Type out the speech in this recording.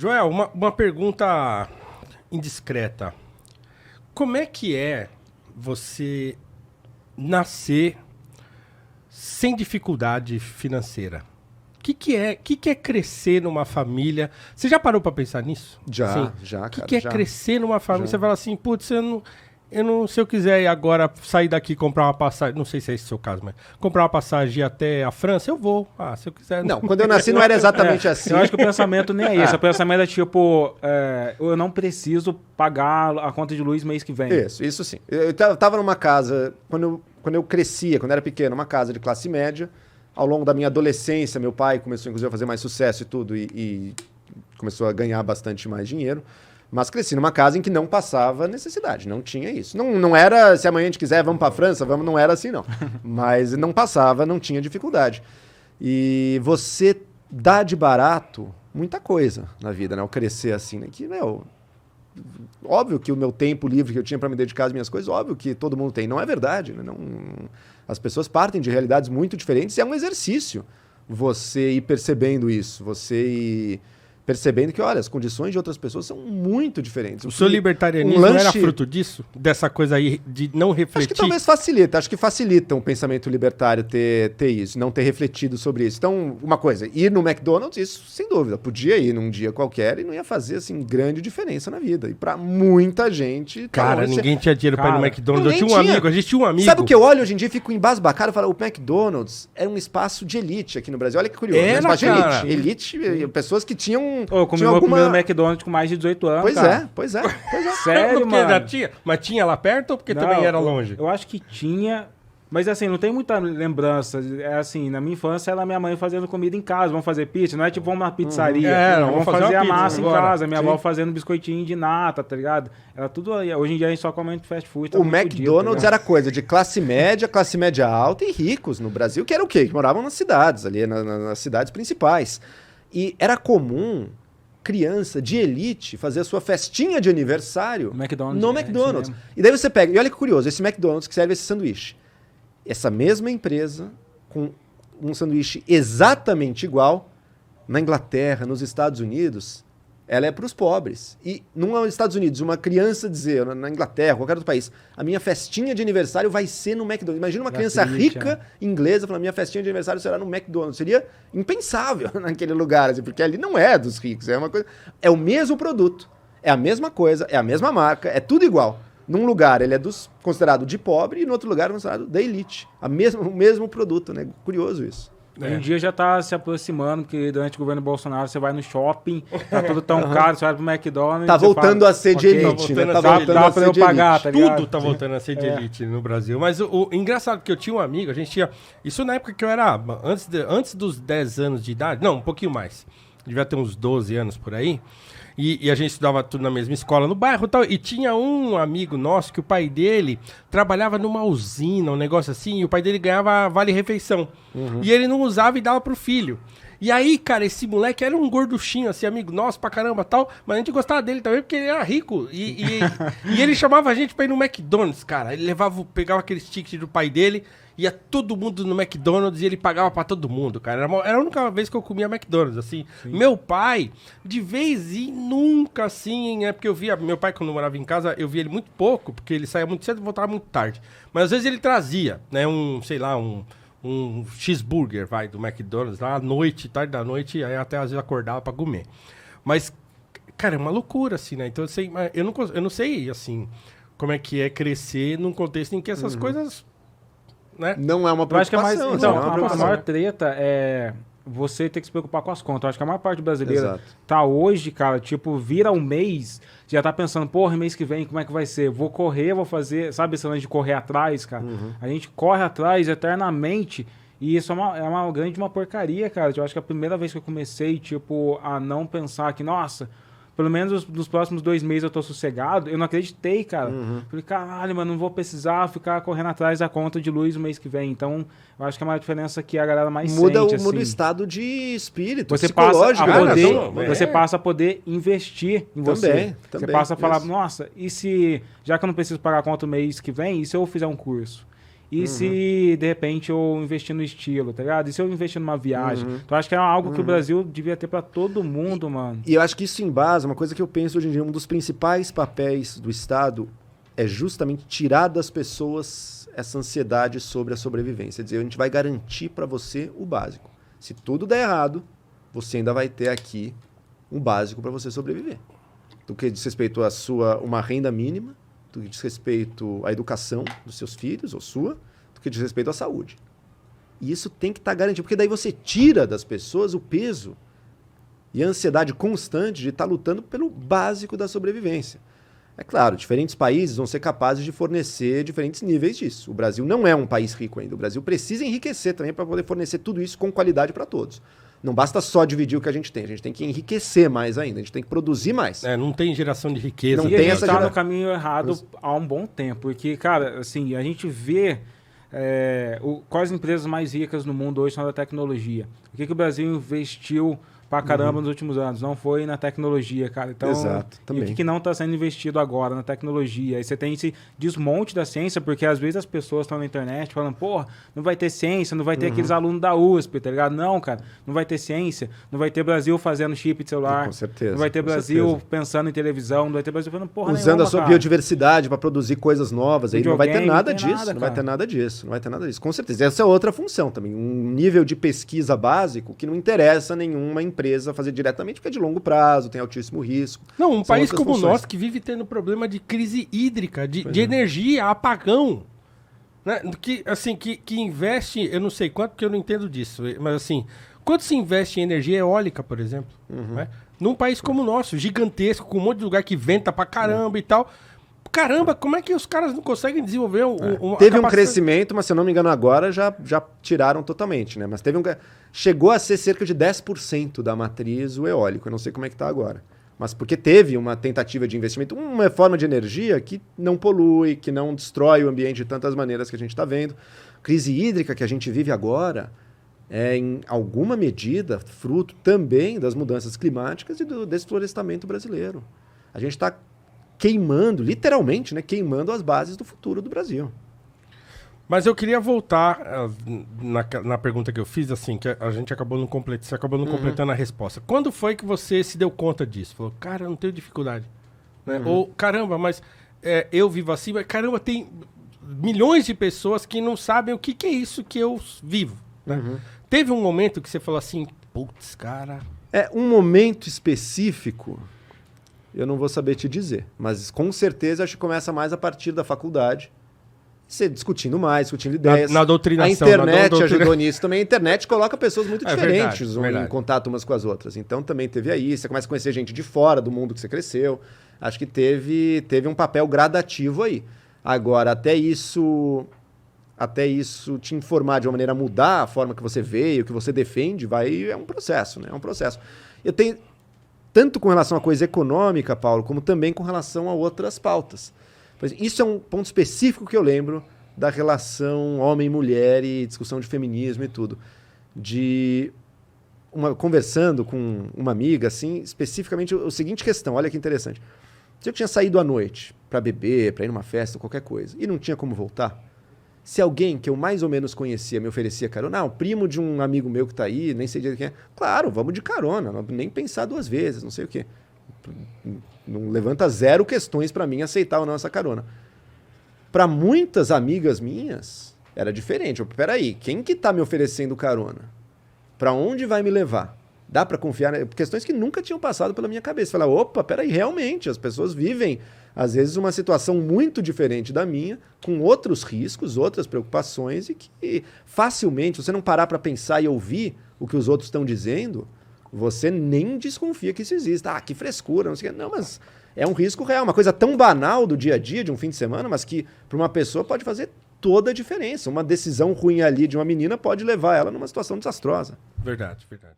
Joel, uma pergunta indiscreta. Como é que é você nascer sem dificuldade financeira? O que é crescer numa família? Você já parou para pensar nisso? Já, Sim. já, O cara. que é já. crescer numa família? Já. Você fala assim, putz, eu não, se eu quiser ir agora sair daqui e comprar uma passagem, não sei se é esse o seu caso, mas comprar uma passagem até a França, eu vou. Ah, se eu quiser. Não, quando eu nasci não era exatamente assim. Eu acho que o pensamento nem é esse. O pensamento é tipo, eu não preciso pagar a conta de luz mês que vem. Isso sim. Eu tava numa casa, quando eu crescia, quando eu era pequeno, uma casa de classe média. Ao longo da minha adolescência, meu pai começou, inclusive, a fazer mais sucesso e tudo, e começou a ganhar bastante mais dinheiro. Mas cresci numa casa em que não passava necessidade, não tinha isso. Não era, se amanhã a gente quiser, vamos pra França, vamos, não era assim, não. Mas não passava, não tinha dificuldade. E você dá de barato muita coisa na vida, né? Ao crescer assim, né? Que, óbvio que o meu tempo livre que eu tinha para me dedicar às minhas coisas, óbvio que todo mundo tem. Não é verdade, né? As pessoas partem de realidades muito diferentes e é um exercício você ir percebendo isso, você ir percebendo que, olha, as condições de outras pessoas são muito diferentes. O seu libertarianismo era fruto disso? Dessa coisa aí de não refletir? Acho que talvez facilita. Acho que facilita um pensamento libertário ter isso, não ter refletido sobre isso. Então, uma coisa, ir no McDonald's, isso sem dúvida. Podia ir num dia qualquer e não ia fazer, assim, grande diferença na vida. E pra muita gente... Cara, ninguém tinha dinheiro pra ir no McDonald's. Ninguém Eu tinha um tinha. amigo, a gente tinha um amigo. Sabe o que eu olho hoje em dia e fico embasbacado? Eu falo, o McDonald's era um espaço de elite aqui no Brasil. Olha que curioso. Era, um espaço cara. de elite. Pessoas que tinham... Eu comi meu primeiro McDonald's com mais de 18 anos, Pois é. Sério, porque mano? já tinha? Mas tinha lá perto ou porque Não, também era longe? Eu acho que tinha, mas assim, não tem muita lembrança. É assim, na minha infância era minha mãe fazendo comida em casa, vamos fazer pizza, não é tipo vamos na pizzaria, vamos fazer fazer uma a pizza massa agora. em casa, minha Sim. avó fazendo biscoitinho de nata, tá ligado? Era tudo aí. Hoje em dia a gente só come fast food. Tá O muito McDonald's fudido, tá era coisa de classe média alta e ricos no Brasil, que era o quê? Que moravam nas cidades, ali nas cidades principais. E era comum criança de elite fazer a sua festinha de aniversário No McDonald's, no é, McDonald's. isso mesmo. E daí você pega, e olha que curioso, esse McDonald's que serve esse sanduíche. Essa mesma empresa, com um sanduíche exatamente igual, na Inglaterra, nos Estados Unidos, ela é para os pobres. E nos Estados Unidos, uma criança dizer, na Inglaterra, qualquer outro país, a minha festinha de aniversário vai ser no McDonald's. Imagina uma criança rica, inglesa, falando, minha festinha de aniversário será no McDonald's. Seria impensável naquele lugar, assim, porque ali não é dos ricos, é uma coisa... É o mesmo produto, é a mesma coisa, é a mesma marca, é tudo igual. Num lugar ele é considerado de pobre e no outro lugar é considerado da elite. O mesmo produto, né? Curioso isso. Hoje em dia já tá se aproximando, porque durante o governo Bolsonaro você vai no shopping, tá tudo tão caro, você vai pro McDonald's... Tá voltando a ser de elite, né? Tá voltando a ser de elite. Tá ligado? Tudo tá voltando a ser de elite no Brasil. Mas o engraçado é que eu tinha um amigo, a gente tinha... Isso na época que eu era... Antes dos 10 anos de idade... Não, um pouquinho mais. Devia ter uns 12 anos por aí. E a gente estudava tudo na mesma escola no bairro e tal. E tinha um amigo nosso que o pai dele trabalhava numa usina, um negócio assim, e o pai dele ganhava vale-refeição. E ele não usava e dava pro filho. E aí, cara, esse moleque era um gorduchinho, assim, amigo nosso pra caramba tal, mas a gente gostava dele também porque ele era rico. E ele chamava a gente pra ir no McDonald's, cara. Ele pegava aqueles tickets do pai dele, ia todo mundo no McDonald's e ele pagava pra todo mundo, cara. Era a única vez que eu comia McDonald's, assim. Sim. Meu pai, de vez em nunca, assim, é porque eu via... Meu pai, quando morava em casa, eu via ele muito pouco, porque ele saía muito cedo e voltava muito tarde. Mas às vezes ele trazia, né, um cheeseburger, do McDonald's, lá à noite, tarde da noite, aí até às vezes acordava pra comer. Mas, cara, é uma loucura, assim, né? Então, eu não sei, assim, como é que é crescer num contexto em que essas coisas, né? Não é uma preocupação. Eu acho que é mais, então, a maior treta é você ter que se preocupar com as contas. Eu acho que a maior parte brasileira tá hoje, cara, tipo, vira um mês, já tá pensando, porra, mês que vem, como é que vai ser? Vou correr, vou fazer, sabe esse lance de correr atrás, cara? A gente corre atrás eternamente e isso é uma grande porcaria, cara. Eu acho que a primeira vez que eu comecei, tipo, a não pensar que, nossa, pelo menos nos próximos 2 meses eu tô sossegado, eu não acreditei, cara. Falei, caralho, mano, não vou precisar ficar correndo atrás da conta de luz o mês que vem. Então, eu acho que é uma diferença que a galera mais muda sente, assim. Muda o estado de espírito, você psicológico. Você passa a poder investir em você. Também, você passa a falar, nossa, e se, já que eu não preciso pagar a conta o mês que vem, e se eu fizer um curso? E se, de repente, eu investir no estilo, tá ligado? E se eu investir numa viagem? Então, acho que é algo que o Brasil devia ter pra todo mundo, mano. E eu acho que isso embasa, uma coisa que eu penso hoje em dia, um dos principais papéis do Estado é justamente tirar das pessoas essa ansiedade sobre a sobrevivência. Dizer, a gente vai garantir para você o básico. Se tudo der errado, você ainda vai ter aqui um básico para você sobreviver. Do que diz respeito à uma renda mínima, do que diz respeito à educação dos seus filhos ou sua, do que diz respeito à saúde. E isso tem que estar garantido, porque daí você tira das pessoas o peso e a ansiedade constante de estar lutando pelo básico da sobrevivência. É claro, diferentes países vão ser capazes de fornecer diferentes níveis disso. O Brasil não é um país rico ainda. O Brasil precisa enriquecer também para poder fornecer tudo isso com qualidade para todos. Não basta só dividir o que a gente tem que enriquecer mais ainda, a gente tem que produzir mais. Não tem geração de riqueza. Não E tem a essa gente tá gera- no caminho errado há um bom tempo, porque, cara, assim, a gente vê quais empresas mais ricas no mundo hoje são da tecnologia. O que o Brasil investiu pra caramba nos últimos anos? Não foi na tecnologia, cara. Então, Exato, e também. o que não está sendo investido agora na tecnologia? Aí você tem esse desmonte da ciência, porque às vezes as pessoas estão na internet falando, porra, não vai ter ciência, não vai ter aqueles alunos da USP, tá ligado? Não, cara, não vai ter ciência, não vai ter Brasil fazendo chip de celular, Com certeza, não vai ter com Brasil certeza. pensando em televisão, não vai ter Brasil falando, porra, Usando nenhuma, a sua cara. biodiversidade para produzir coisas novas, aí não vai ter Videogame, nada não tem disso, nada, não vai cara. ter nada disso, não vai ter nada disso. Com certeza, essa é outra função também, um nível de pesquisa básico que não interessa nenhuma empresa fazer diretamente, porque é de longo prazo, tem altíssimo risco. Não, um São país outras como o funções. nosso que vive tendo problema de crise hídrica, de energia, apagão. Né? Que investe, eu não sei quanto, porque eu não entendo disso, mas assim, quanto se investe em energia eólica, por exemplo? Né? Num país como o nosso, gigantesco, com um monte de lugar que venta pra caramba e tal. Caramba, como é que os caras não conseguem desenvolver uma Teve um capacidade- crescimento, mas se eu não me engano agora já tiraram totalmente, né? Mas chegou a ser cerca de 10% da matriz o eólico, eu não sei como é que está agora. Mas porque teve uma tentativa de investimento, uma forma de energia que não polui, que não destrói o ambiente de tantas maneiras que a gente está vendo. Crise hídrica que a gente vive agora é, em alguma medida, fruto também das mudanças climáticas e do desflorestamento brasileiro. A gente está queimando, literalmente, né, queimando as bases do futuro do Brasil. Mas eu queria voltar na pergunta que eu fiz, assim, que a gente acabou não completando, você acabou não completando a resposta. Quando foi que você se deu conta disso? Falou, cara, eu não tenho dificuldade. Né? Ou, caramba, mas eu vivo assim, mas caramba, tem milhões de pessoas que não sabem o que é isso que eu vivo. Né? Teve um momento que você falou assim, putz, cara... Um momento específico, eu não vou saber te dizer, mas com certeza acho que começa mais a partir da faculdade. Você discutindo mais, discutindo ideias. Na doutrinação. A internet ajudou nisso também. A internet coloca pessoas muito diferentes verdade, verdade. em contato umas com as outras. Então também teve aí. Você começa a conhecer gente de fora do mundo que você cresceu. Acho que teve um papel gradativo aí. Agora, até isso te informar de uma maneira a mudar a forma que você vê, o que você defende, é um processo, né? É um processo. Eu tenho, tanto com relação à coisa econômica, Paulo, como também com relação a outras pautas. Isso é um ponto específico que eu lembro da relação homem-mulher e discussão de feminismo e tudo. Conversando com uma amiga, assim, especificamente a seguinte questão, olha que interessante. Se eu tinha saído à noite para beber, para ir numa festa, qualquer coisa, e não tinha como voltar, se alguém que eu mais ou menos conhecia me oferecia carona, o primo de um amigo meu que está aí, nem sei direito quem é, claro, vamos de carona, nem pensar duas vezes, não sei o quê. Não levanta zero questões para mim aceitar ou não essa carona. Para muitas amigas minhas, era diferente. Peraí, quem que tá me oferecendo carona? Para onde vai me levar? Dá para confiar? Questões que nunca tinham passado pela minha cabeça. Falar, opa, peraí, realmente, as pessoas vivem, às vezes, uma situação muito diferente da minha, com outros riscos, outras preocupações, e que facilmente, se você não parar para pensar e ouvir o que os outros estão dizendo, você nem desconfia que isso exista. Que frescura, não sei o que. Não, mas é um risco real, uma coisa tão banal do dia a dia, de um fim de semana, mas que para uma pessoa pode fazer toda a diferença. Uma decisão ruim ali de uma menina pode levar ela numa situação desastrosa. Verdade, verdade.